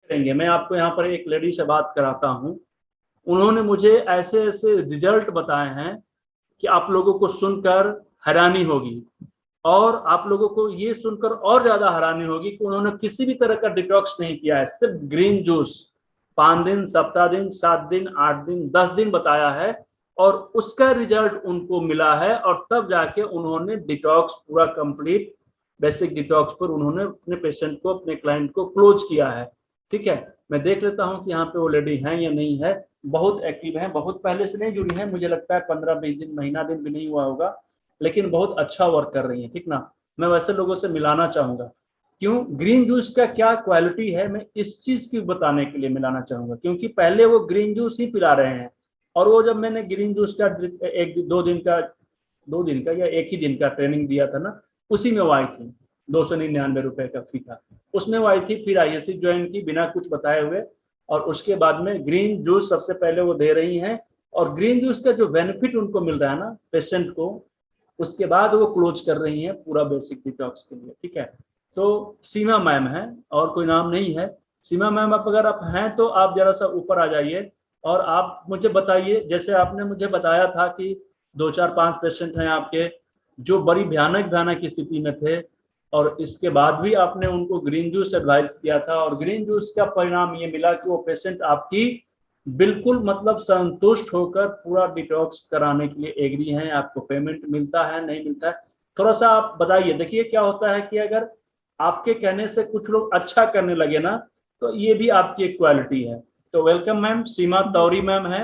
देंगे। मैं आपको यहाँ पर एक लेडी से बात कराता हूँ, उन्होंने मुझे ऐसे ऐसे रिजल्ट बताए हैं कि आप लोगों को सुनकर हैरानी होगी, और आप लोगों को ये सुनकर और ज्यादा हैरानी होगी कि उन्होंने किसी भी तरह का डिटॉक्स नहीं किया है, सिर्फ ग्रीन जूस 5 दिन, सप्ताह दिन, 7 दिन, 8 दिन, 10 दिन बताया है, और उसका रिजल्ट उनको मिला है, और तब जाके उन्होंने डिटॉक्स पूरा कंप्लीट बेसिक डिटॉक्स पर उन्होंने अपने पेशेंट को, अपने क्लाइंट को क्लोज किया है। ठीक है, मैं देख लेता हूँ कि यहाँ पे वो लेडी है या नहीं है। बहुत एक्टिव है, बहुत पहले से नहीं जुड़ी है, मुझे लगता है 15-20 दिन, महीना दिन भी नहीं हुआ होगा, लेकिन बहुत अच्छा वर्क कर रही है। ठीक ना, मैं वैसे लोगों से मिलाना चाहूंगा। क्यों, ग्रीन जूस का क्या क्वालिटी है, मैं इस चीज की बताने के लिए मिलाना चाहूंगा, क्योंकि पहले वो ग्रीन जूस ही पिला रहे हैं, और वो जब मैंने ग्रीन जूस का एक 2 दिन का या एक ही दिन का ट्रेनिंग दिया था ना, उसी में वो आई थी। 299 रुपए का फी था, उसमें वो आई थी, फिर आईएससी ज्वाइन की बिना कुछ बताए हुए, और उसके बाद में ग्रीन जूस सबसे पहले वो दे रही हैं, और ग्रीन जूस का जो बेनिफिट उनको मिल रहा है ना पेशेंट को, उसके बाद वो क्लोज कर रही हैं पूरा बेसिक डिटॉक्स के लिए। ठीक है, तो सीमा मैम है, और कोई नाम नहीं है। सीमा मैम, आप अगर आप हैं तो आप जरा सा ऊपर आ जाइए, और आप मुझे बताइए, जैसे आपने मुझे बताया था कि 2 4 5 पेशेंट हैं आपके जो बड़ी भयानक भयानक स्थिति में थे, और इसके बाद भी आपने उनको ग्रीन जूस एडवाइस किया था, और ग्रीन जूस का परिणाम ये मिला कि वो पेशेंट आपकी बिल्कुल मतलब संतुष्ट होकर पूरा डिटॉक्स कराने के लिए एग्री हैं। आपको पेमेंट मिलता है, नहीं मिलता है, थोड़ा सा आप बताइए। देखिए क्या होता है कि अगर आपके कहने से कुछ लोग अच्छा करने लगे ना, तो ये भी आपकी एक क्वालिटी है। तो वेलकम मैम, सीमा तौरी मैम है,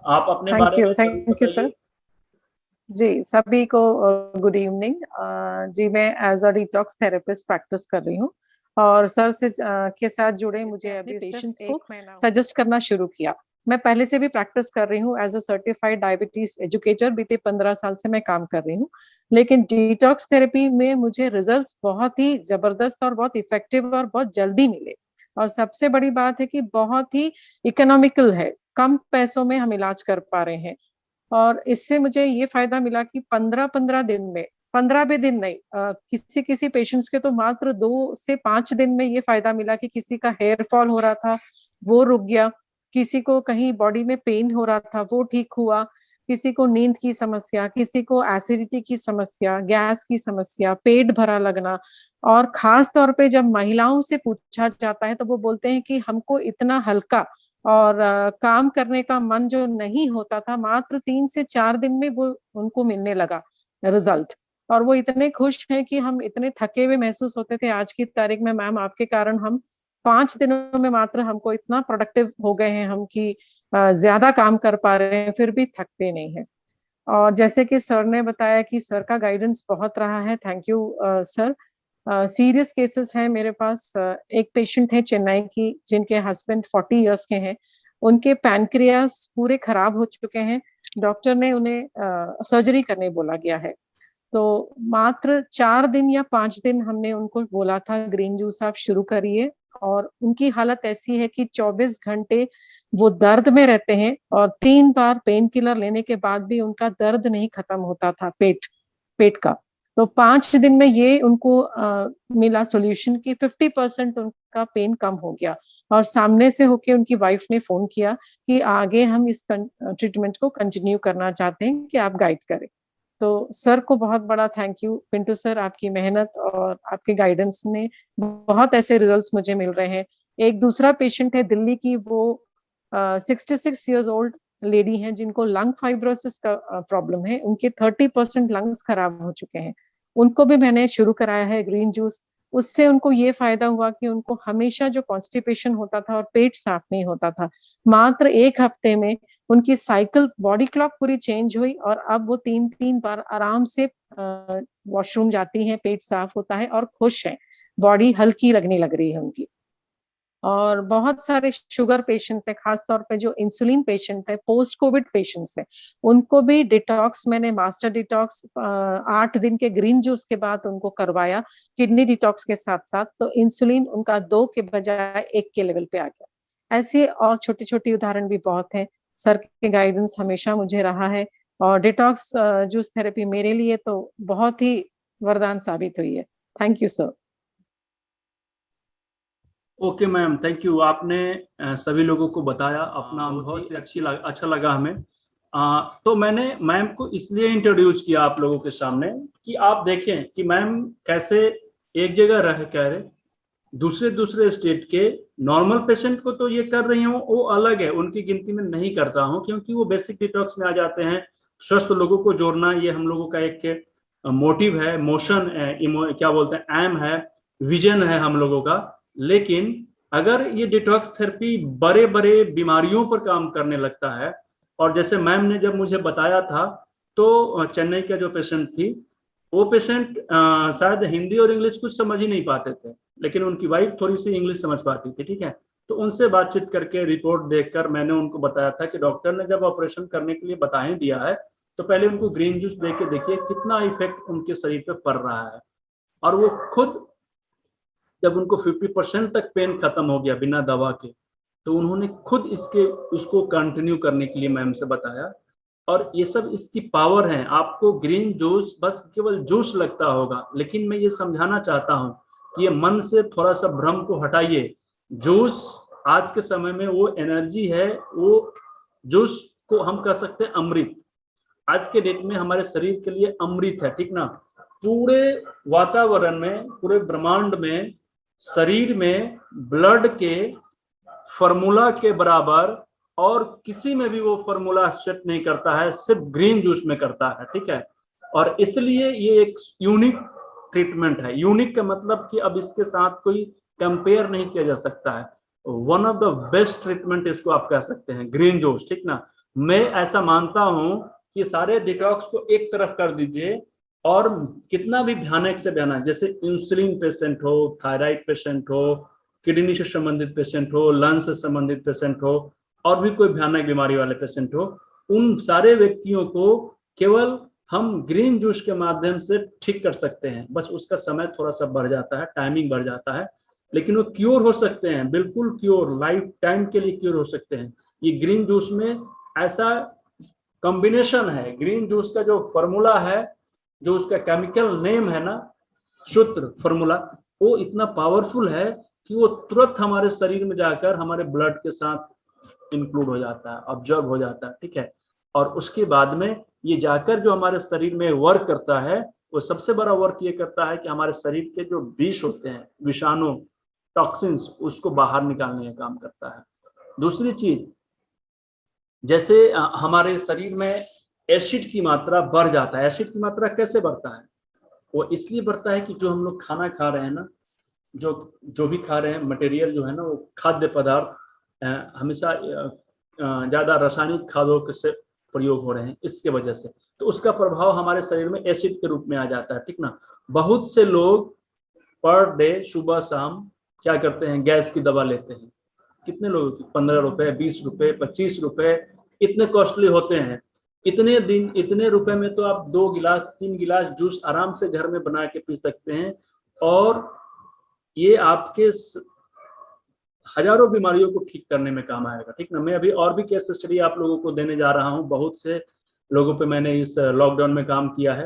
आप अपने बारे में जरूर थैंक यू सर। बताइए। जी, सभी को गुड इवनिंग। जी, मैं as a detox therapist practice कर रही हूँ, और सर से के साथ जुड़े मुझे अभी पेशेंट्स को सजेस्ट करना शुरू किया। मैं पहले से भी प्रैक्टिस कर रही हूँ as a certified diabetes educator, बीते 15 साल से मैं काम कर रही हूँ। लेकिन डिटॉक्स थेरेपी में मुझे रिजल्ट्स बहुत ही जबरदस्त और बहुत इफेक्टिव और बहुत जल्दी मिले। और सबसे बड़ी बात है कि बहुत ही इकोनॉमिकल है, कम पैसों में हम इलाज कर पा रहे हैं। और इससे मुझे ये फायदा मिला कि 15-15 दिन में, 15 भी दिन नहीं, किसी किसी पेशेंट्स के तो मात्र 2 से 5 दिन में ये फायदा मिला कि किसी का हेयर फॉल हो रहा था वो रुक गया, किसी को कहीं बॉडी में पेन हो रहा था वो ठीक हुआ, किसी को नींद की समस्या, किसी को एसिडिटी की समस्या, गैस की समस्या, पेट भरा लगना। और खास तौर पे जब महिलाओं से पूछा जाता है तो वो बोलते हैं कि हमको इतना हल्का और काम करने का मन जो नहीं होता था, मात्र 3 से 4 दिन में वो उनको मिलने लगा रिजल्ट। और वो इतने खुश हैं कि हम इतने थके हुए महसूस होते थे आज की तारीख में, मैम आपके कारण हम 5 दिनों में मात्र हमको इतना प्रोडक्टिव हो गए हैं हम कि ज्यादा काम कर पा रहे हैं, फिर भी थकते नहीं है। और जैसे कि सर ने बताया कि सर का गाइडेंस बहुत रहा है, thank you sir. Serious cases हैं मेरे पास। एक पेशेंट है चेन्नई की जिनके हस्बैंड 40 इयर्स के हैं, उनके पैनक्रियास पूरे खराब हो चुके हैं, डॉक्टर ने उन्हें सर्जरी करने बोला गया है। तो मात्र 4 दिन या 5 दिन हमने उनको बोला था ग्रीन जूस आप शुरू करिए, और उनकी हालत ऐसी है कि 24 घंटे वो दर्द में रहते हैं, और 3 बार पेन किलर लेने के बाद भी उनका दर्द नहीं खत्म होता था, पेट पेट का। तो 5 दिन में ये उनको मिला सोल्यूशन कि 50% उनका पेन कम हो गया। और सामने से होके उनकी वाइफ ने फोन किया कि आगे हम इस ट्रीटमेंट को कंटिन्यू करना चाहते हैं, कि आप गाइड करें। तो सर को बहुत बड़ा थैंक यू पिंटू सर, आपकी मेहनत और आपके गाइडेंस ने बहुत ऐसे रिजल्ट्स मुझे मिल रहे हैं। एक दूसरा पेशेंट है दिल्ली की, वो 66 ईयर्स ओल्ड लेडी हैं जिनको लंग फाइब्रोसिस का प्रॉब्लम है, उनके 30% लंग्स खराब हो चुके हैं। उनको भी मैंने शुरू कराया है ग्रीन जूस। उससे उनको ये फायदा हुआ कि उनको हमेशा जो कॉन्स्टिपेशन होता था और पेट साफ नहीं होता था, मात्र 1 हफ्ते में उनकी साइकिल, बॉडी क्लॉक पूरी चेंज हुई, और अब वो 3-3 बार आराम से वॉशरूम जाती हैं, पेट साफ होता है और खुश है, बॉडी हल्की लगने लग रही है उनकी। और बहुत सारे शुगर पेशेंट्स है, खास तौर पे जो इंसुलिन पेशेंट है, पोस्ट कोविड पेशेंट्स है, उनको भी डिटॉक्स, मैंने मास्टर डिटॉक्स 8 दिन के ग्रीन जूस के बाद उनको करवाया, किडनी डिटॉक्स के साथ साथ, तो इंसुलिन उनका 2 के बजाय 1 के लेवल पे आ गया। ऐसे और छोटी छोटी उदाहरण भी बहुत हैं। सर के गाइडेंस हमेशा मुझे रहा है, और डिटॉक्स जूस थेरेपी मेरे लिए तो बहुत ही वरदान साबित हुई है। Thank you sir. Okay ma'am, thank you. आपने सभी लोगों को बताया अपना अनुभव से अच्छा लगा हमें। तो मैंने मैम को इसलिए इंट्रोड्यूस किया आप लोगों के सामने कि आप देखें कि मैम कैसे एक जगह रह कर दूसरे दूसरे स्टेट के नॉर्मल पेशेंट को तो ये कर रही हूँ, वो अलग है, उनकी गिनती में नहीं करता हूँ क्योंकि वो बेसिक डिटॉक्स में आ जाते हैं। स्वस्थ लोगों को जोड़ना ये हम लोगों का एक मोटिव है, मोशन क्या बोलते हैं, एम है, विजन है हम लोगों का। लेकिन अगर ये डिटॉक्स थेरेपी बड़े बड़े बीमारियों पर काम करने लगता है, और जैसे मैम ने जब मुझे बताया था तो चेन्नई का जो पेशेंट थी, वो पेशेंट शायद हिंदी और इंग्लिश कुछ समझ ही नहीं पाते थे, लेकिन उनकी वाइफ थोड़ी सी इंग्लिश समझ पाती थी, ठीक है। तो उनसे बातचीत करके रिपोर्ट देखकर मैंने उनको बताया था कि डॉक्टर ने जब ऑपरेशन करने के लिए बता ही दिया है तो पहले उनको ग्रीन जूस दे के देखिए कितना इफेक्ट उनके शरीर पे पड़ रहा है। और वो खुद जब उनको 50% तक पेन खत्म हो गया बिना दवा के, तो उन्होंने खुद उसको कंटिन्यू करने के लिए मैम से बताया। और ये सब इसकी पावर है। आपको ग्रीन जूस बस केवल जूस लगता होगा, लेकिन मैं ये समझाना चाहता हूँ कि ये मन से थोड़ा सा भ्रम को हटाइए। जूस आज के समय में वो एनर्जी है, वो जूस को हम कह सकते हैं अमृत। आज के डेट में हमारे शरीर के लिए अमृत है, ठीक ना। पूरे वातावरण में, पूरे ब्रह्मांड में, शरीर में ब्लड के फॉर्मूला के बराबर और किसी में भी वो फॉर्मूला सेट नहीं करता है, सिर्फ ग्रीन जूस में करता है, ठीक है। और इसलिए ये एक यूनिक ट्रीटमेंट है। यूनिक का मतलब कि अब इसके साथ कोई कंपेयर नहीं किया जा सकता है। One of the best treatment इसको आप कह सकते हैं, ग्रीन जूस, ठीक ना। मैं ऐसा मानता हूं कि सारे डिटॉक्स को एक तरफ कर दीजिए और कितना भी भयानक से भयानक, जैसे इंसुलिन पेशेंट हो, थायराइड पेशेंट हो, किडनी से संबंधित पेशेंट हो, लंग्स से संबंधित पेशेंट हो, और भी कोई भयानक बीमारी वाले पेशेंट हो, उन सारे व्यक्तियों को केवल हम ग्रीन जूस के माध्यम से ठीक कर सकते हैं। बस उसका समय थोड़ा सा बढ़ जाता है, टाइमिंग बढ़ जाता है, लेकिन वो क्योर हो सकते हैं, बिल्कुल क्योर, लाइफ टाइम के लिए क्योर हो सकते हैं। ये ग्रीन जूस में ऐसा कॉम्बिनेशन है, ग्रीन जूस का जो फॉर्मूला है, जो उसका केमिकल नेम है ना, सूत्र फॉर्मूला, वो इतना पावरफुल है कि वो तुरंत हमारे शरीर में जाकर हमारे ब्लड के साथ इंक्लूड हो जाता है, ऑब्जर्व हो जाता है, ठीक है। और उसके बाद में ये जाकर जो हमारे शरीर में वर्क करता है, वो सबसे बड़ा वर्क ये करता है कि हमारे शरीर के जो विष होते हैं, विषाणु, टॉक्सिन्स, उसको बाहर निकालने का काम करता है। दूसरी चीज, जैसे हमारे शरीर में एसिड की मात्रा बढ़ जाता है। एसिड की मात्रा कैसे बढ़ता है? वो इसलिए बढ़ता है कि जो हम लोग खाना खा रहे हैं ना, जो भी खा रहे हैं मटेरियल जो है ना, वो खाद्य पदार्थ हमेशा ज्यादा रासायनिक खादों से प्रयोग हो रहे हैं, इसके वजह से तो उसका प्रभाव हमारे शरीर में एसिड के रूप में आ जाता है, ठीक ना। बहुत से लोग पर डे सुबह शाम क्या करते हैं, गैस की दवा लेते हैं। कितने लोगों की? 15 रुपए, 20 रुपए, 25 रुपए, इतने कॉस्टली होते हैं। इतने दिन, इतने रुपए में तो आप 2 गिलास 3 गिलास जूस आराम से घर में बना के पी सकते हैं, और ये आपके हजारों बीमारियों को ठीक करने में काम आएगा, ठीक ना। मैं अभी और भी केस स्टडी आप लोगों को देने जा रहा हूँ। बहुत से लोगों पे मैंने इस लॉकडाउन में काम किया है,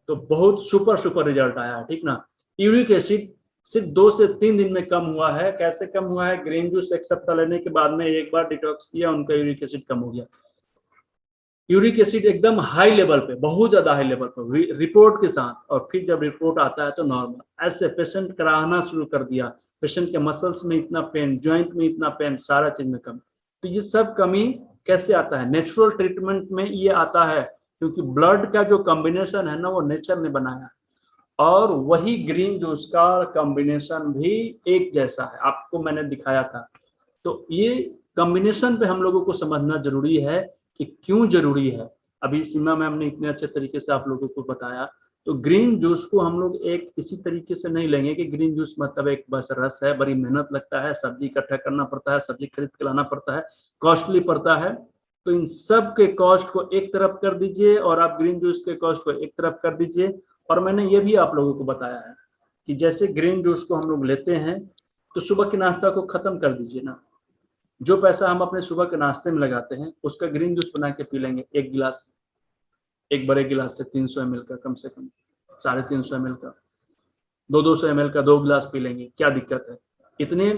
तो बहुत सुपर रिजल्ट आया है, ठीक ना। यूरिक एसिड सिर्फ 2 से 3 दिन में कम हुआ है। कैसे कम हुआ है? ग्रीन जूस एक सप्ताह लेने के बाद में एक बार डिटॉक्स किया, उनका यूरिक एसिड कम हो गया। यूरिक एसिड एकदम हाई लेवल पे, बहुत ज्यादा हाई लेवल पे रिपोर्ट के साथ, और फिर जब रिपोर्ट आता है तो नॉर्मल। ऐसे पेशेंट कराना शुरू कर दिया, पेशेंट के मसल्स में इतना पेन, ज्वाइंट में इतना पेन, सारा चीज में कमी। तो ये सब कमी कैसे आता है? नेचुरल ट्रीटमेंट में ये आता है, क्योंकि ब्लड का जो कॉम्बिनेशन है ना, वो नेचर ने बनाया, और वही ग्रीन जूस का कॉम्बिनेशन भी एक जैसा है, आपको मैंने दिखाया था। तो ये कॉम्बिनेशन पे हम लोगों को समझना जरूरी है कि क्यों जरूरी है। अभी सीमा मैम ने इतने अच्छे तरीके से आप लोगों को बताया। तो ग्रीन जूस को हम लोग एक इसी तरीके से नहीं लेंगे कि ग्रीन जूस मतलब एक बस रस है, बड़ी मेहनत लगता है, सब्जी इकट्ठा करना पड़ता है, सब्जी खरीद के लाना पड़ता है, कॉस्टली पड़ता है। तो इन सब के कॉस्ट को एक तरफ कर दीजिए और आप ग्रीन जूस के कॉस्ट को एक तरफ कर दीजिए। और मैंने ये भी आप लोगों को बताया है कि जैसे ग्रीन जूस को हम लोग लेते हैं तो सुबह के नाश्ता को खत्म कर दीजिए ना। जो पैसा हम अपने सुबह के नाश्ते में लगाते हैं, उसका ग्रीन जूस बना के पी लेंगे। एक गिलास, एक बड़े गिलास से 300 ml का, कम से कम 350 ml का, 200 ml का 2 गिलास पी लेंगे, क्या दिक्कत है? इतने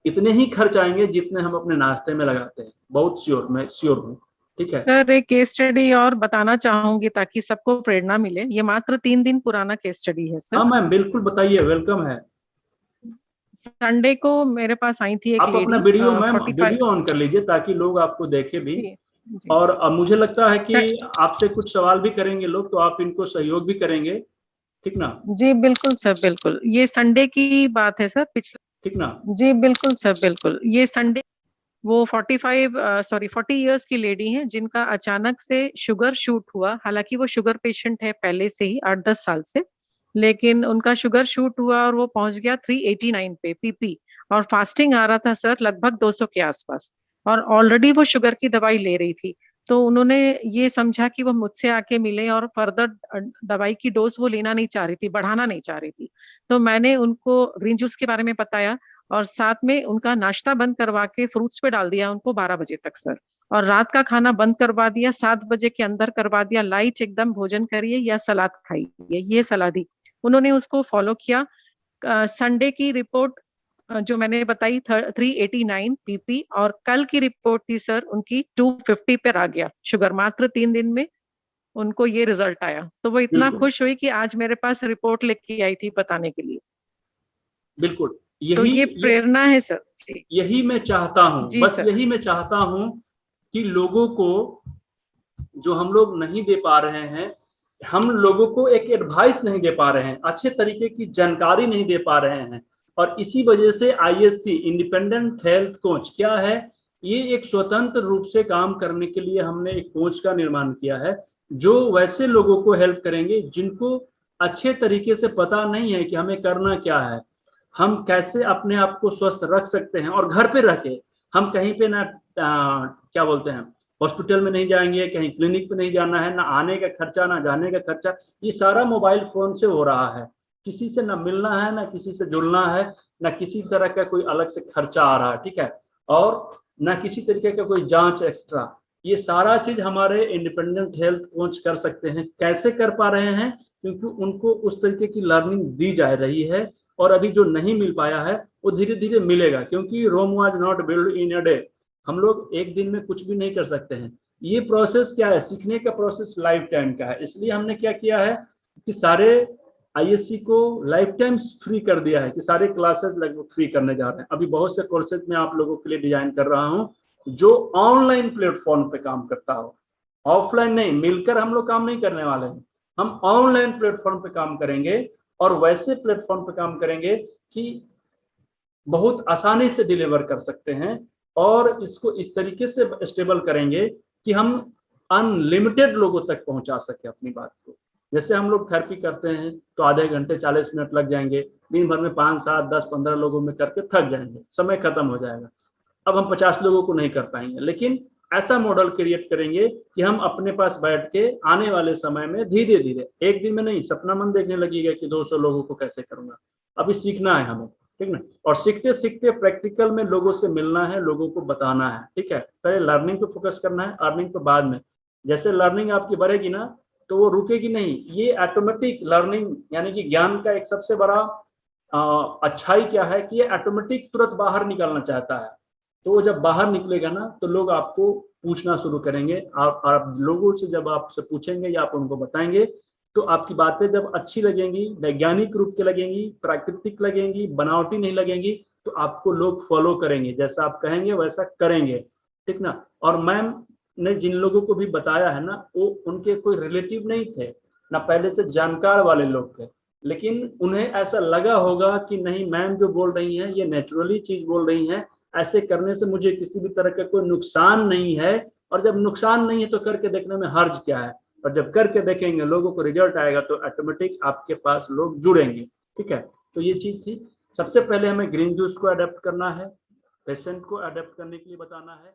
इतने ही खर्च आएंगे जितने हम अपने नाश्ते में लगाते हैं, बहुत श्योर, मैं श्योर हूँ। ठीक है सर एक केस स्टडी और बताना चाहूंगी ताकि सबको प्रेरणा मिले। ये मात्र 3 दिन पुराना केस स्टडी है सर। हाँ मैम, बिल्कुल बताइए, वेलकम है। संडे को मेरे पास आई थी एक आप अपना lady video ma'am 45। Video on कर लीजिए ताकि लोग आपको देखे भी। जी जी और अब मुझे लगता है कि सर, आपसे कुछ सवाल भी करेंगे लोग, तो आप इनको सहयोग भी करेंगे, ठीक ना? जी बिल्कुल सर, बिल्कुल। ये संडे की बात है सर, पिछले। ठीक ना? जी बिल्कुल सर, बिल्कुल। ये संडे वो 40 इयर्स की लेडी हैं जिनका अचानक से शुगर शूट हुआ। हालांकि वो शुगर पेशेंट है पहले से ही 8-10 साल से, लेकिन उनका शुगर शूट हुआ और वो पहुंच गया 389 पे पीपी। और फास्टिंग आ रहा था सर लगभग 200 के आसपास, और ऑलरेडी वो शुगर की दवाई ले रही थी। तो उन्होंने ये समझा कि वो मुझसे आके मिले, और फर्दर दवाई की डोज वो लेना नहीं चाह रही थी, बढ़ाना नहीं चाह रही थी। तो मैंने उनको ग्रीन जूस के बारे में बताया, और साथ में उनका नाश्ता बंद करवा के फ्रूट्स पे डाल दिया उनको 12 बजे तक सर। और रात का खाना बंद करवा दिया, 7 बजे के अंदर करवा दिया। लाइट एकदम भोजन करिए या सलाद खाइए, ये सलाह दी। उन्होंने उसको फॉलो किया। संडे की रिपोर्ट जो मैंने बताई 389 पीपी, और कल की रिपोर्ट थी सर उनकी 250 पे आ गया शुगर। मात्र 3 दिन में उनको ये रिजल्ट आया। तो वो इतना बिल्कुल खुश हुई कि आज मेरे पास रिपोर्ट लेके आई थी बताने के लिए। बिल्कुल, तो यही ये प्रेरणा है सर। जी यही मैं चाहता हूँ, जी बस सर। यही मैं चाहता हूँ कि लोगों को, जो हम लोग नहीं दे पा रहे हैं, हम लोगों को एक एडवाइस नहीं दे पा रहे हैं, अच्छे तरीके की जानकारी नहीं दे पा रहे हैं। और इसी वजह से आईएससी, इंडिपेंडेंट हेल्थ कोच क्या है, ये एक स्वतंत्र रूप से काम करने के लिए हमने एक कोच का निर्माण किया है, जो वैसे लोगों को हेल्प करेंगे जिनको अच्छे तरीके से पता नहीं है कि हमें करना क्या है, हम कैसे अपने आप को स्वस्थ रख सकते हैं। और घर पे रह के हम कहीं पे ना क्या बोलते हैं, हॉस्पिटल में नहीं जाएंगे, कहीं क्लिनिक पे नहीं जाना है, ना आने का खर्चा ना जाने का खर्चा, ये सारा मोबाइल फोन से हो रहा है। किसी से ना मिलना है, ना किसी से जुड़ना है, ना किसी तरह का कोई अलग से खर्चा आ रहा है, ठीक है, और ना किसी तरीके का कोई जांच एक्स्ट्रा। ये सारा चीज हमारे इंडिपेंडेंट हेल्थ कोच कर सकते हैं। कैसे कर पा रहे हैं? क्योंकि उनको उस तरीके की लर्निंग दी जा रही है, और अभी जो नहीं मिल पाया है वो धीरे धीरे मिलेगा, क्योंकि Rome was not build in a day. हम लोग एक दिन में कुछ भी नहीं कर सकते हैं। ये प्रोसेस क्या है, सीखने का प्रोसेस लाइफ टाइम का है। इसलिए हमने क्या किया है कि सारे आईएससी को लाइफ टाइम फ्री कर दिया है, कि सारे क्लासेस लगभग फ्री करने जा रहे हैं। अभी बहुत से कोर्सेज में आप लोगों के लिए डिजाइन कर रहा हूँ जो ऑनलाइन प्लेटफॉर्म पे काम करता हो, ऑफलाइन नहीं, मिलकर हम लोग काम नहीं करने वाले हैं, हम ऑनलाइन प्लेटफॉर्म पे काम करेंगे। और वैसे प्लेटफॉर्म पे काम करेंगे कि बहुत आसानी से डिलीवर कर सकते हैं, और इसको इस तरीके से स्टेबल करेंगे कि हम अनलिमिटेड लोगों तक पहुंचा सके अपनी बात को। जैसे हम लोग थेरेपी करते हैं तो आधे घंटे 40 मिनट लग जाएंगे, दिन भर में 5, 7, 10, 15 लोगों में करके थक जाएंगे, समय खत्म हो जाएगा। अब हम 50 लोगों को नहीं कर पाएंगे, लेकिन ऐसा मॉडल क्रिएट करेंगे कि हम अपने पास बैठ के आने वाले समय में धीरे धीरे, एक दिन में नहीं, सपना मन देखने लगेगा कि 200 लोगों को कैसे करूंगा। अभी सीखना है हमें, ठीक ना, और सीखते सीखते प्रैक्टिकल में लोगों से मिलना है, लोगों को बताना है, ठीक है। पहले लर्निंग पे फोकस करना है, अर्निंग पे बाद में। जैसे लर्निंग आपकी बढ़ेगी ना तो वो रुकेगी नहीं। ये ऑटोमेटिक लर्निंग, यानी कि ज्ञान का एक सबसे बड़ा अच्छाई क्या है कि ये ऑटोमेटिक तुरंत बाहर निकलना चाहता है। तो वो जब बाहर निकलेगा ना तो लोग आपको पूछना शुरू करेंगे। आप लोगों से जब आपसे पूछेंगे या आप उनको बताएंगे तो आपकी बातें जब अच्छी लगेंगी, वैज्ञानिक रूप के लगेंगी, प्राकृतिक लगेंगी, बनावटी नहीं लगेंगी, तो आपको लोग फॉलो करेंगे, जैसा आप कहेंगे वैसा करेंगे, ठीक ना। और मैम ने जिन लोगों को भी बताया है ना, वो उनके कोई रिलेटिव नहीं थे, ना पहले से जानकार वाले लोग थे, लेकिन उन्हें ऐसा लगा होगा कि नहीं, मैम जो बोल रही हैं ये नेचुरली चीज बोल रही हैं, ऐसे करने से मुझे किसी भी तरह का कोई नुकसान नहीं है। और जब नुकसान नहीं है तो करके देखने में हर्ज क्या है। और जब करके देखेंगे, लोगों को रिजल्ट आएगा, तो ऑटोमेटिक आपके पास लोग जुड़ेंगे, ठीक है। तो ये चीज थी। सबसे पहले हमें ग्रीन जूस को अडेप्ट करना है, पेशेंट को अडेप्ट करने के लिए बताना है।